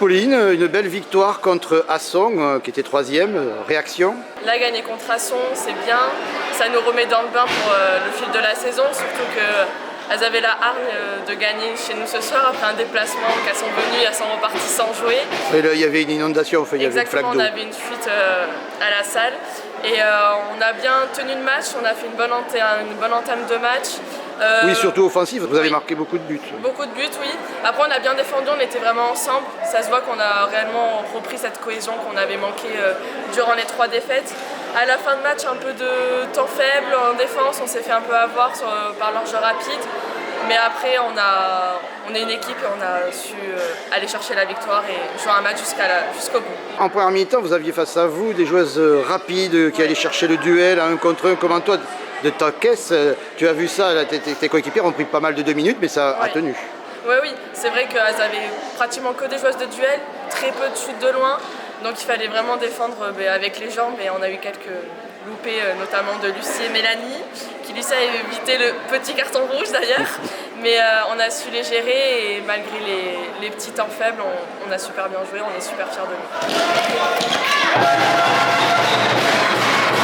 Pauline, une belle victoire contre Asson, qui était troisième. Réaction? Là, gagner contre Asson, c'est bien. Ça nous remet dans le bain pour le fil de la saison, surtout qu'elles avaient la hargne de gagner chez nous ce soir après un déplacement, qu'elles sont venues, elles sont reparties sans jouer. Et là, il y avait une inondation, enfin, il y avait une flaque d'eau. Exactement, on avait une fuite à la salle. Et on a bien tenu le match, on a fait une bonne entame de match. Oui, surtout offensif, vous avez marqué beaucoup de buts. Beaucoup de buts, oui. Après, on a bien défendu, on était vraiment ensemble. Ça se voit qu'on a réellement repris cette cohésion qu'on avait manqué durant les 3 défaites. À la fin de match, un peu de temps faible en défense, on s'est fait un peu avoir par leur jeu rapide. Mais après, on est une équipe et on a su aller chercher la victoire et jouer un match jusqu'au bout. En première mi-temps, vous aviez face à vous des joueuses rapides qui allaient chercher le duel à 1 contre 1. Comment toi, de ta caisse, tu as vu ça, tes coéquipières ont pris pas mal de 2 minutes, mais ça a tenu. Oui, c'est vrai qu'elles avaient pratiquement que des joueuses de duel, très peu de shoots de loin. Donc il fallait vraiment défendre avec les jambes et on a eu quelques loupés, notamment de Lucie et Mélanie, qui Lucie a évité le petit carton rouge d'ailleurs. Mais on a su les gérer et malgré les petits temps faibles, on a super bien joué, on est super fiers de nous.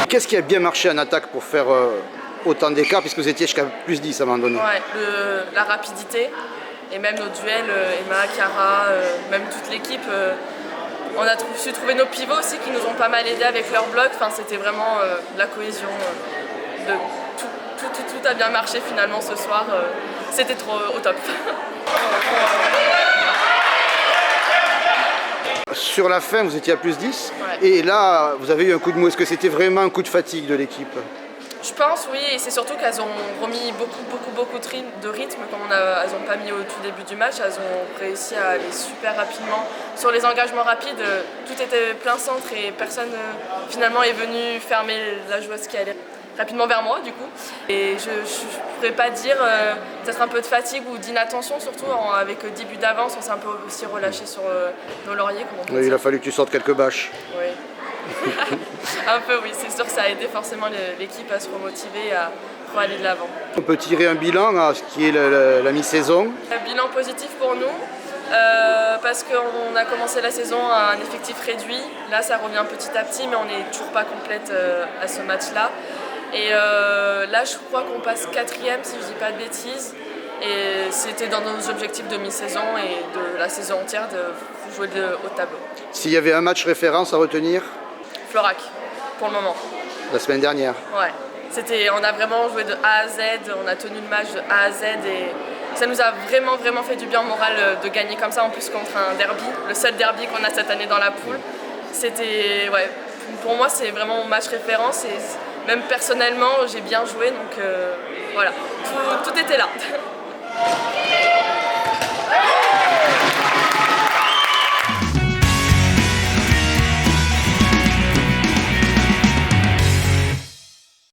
Qu'est-ce qui a bien marché en attaque pour faire autant d'écart, puisque vous étiez jusqu'à plus 10 à un moment donné? La rapidité et même nos duels, Emma, Cara, même toute l'équipe. On a su trouver nos pivots aussi qui nous ont pas mal aidés avec leur bloc. Enfin, c'était vraiment la cohésion. Tout a bien marché finalement ce soir. C'était trop au top. Sur la fin, vous étiez à plus 10 et là, vous avez eu un coup de mou. Est-ce que c'était vraiment un coup de fatigue de l'équipe? Je pense, oui, et c'est surtout qu'elles ont remis beaucoup de rythme, comme elles n'ont pas mis au tout début du match. Elles ont réussi à aller super rapidement. Sur les engagements rapides, tout était plein centre et personne finalement est venu fermer la joueuse qui allait rapidement vers moi du coup. Et je ne pourrais pas dire peut-être un peu de fatigue ou d'inattention, surtout avec 10 buts d'avance, on s'est un peu aussi relâché sur nos lauriers. Oui, il a fallu que tu sortes quelques bâches. Oui. Un peu, oui, c'est sûr que ça a aidé forcément l'équipe à se remotiver pour aller de l'avant. On peut tirer un bilan à ce qui est la mi-saison. Un bilan positif pour nous, parce qu'on a commencé la saison à un effectif réduit. Là, ça revient petit à petit, mais on n'est toujours pas complète à ce match-là. Et là, je crois qu'on passe 4e, si je ne dis pas de bêtises. Et c'était dans nos objectifs de mi-saison et de la saison entière de jouer de haut tableau. S'il y avait un match référence à retenir? Florac, pour le moment. La semaine dernière? Ouais. On a vraiment joué de A à Z, on a tenu le match de A à Z et ça nous a vraiment fait du bien au moral de gagner comme ça, en plus contre un derby, le seul derby qu'on a cette année dans la poule. Pour moi c'est vraiment mon match référence et même personnellement j'ai bien joué, donc voilà, tout était là.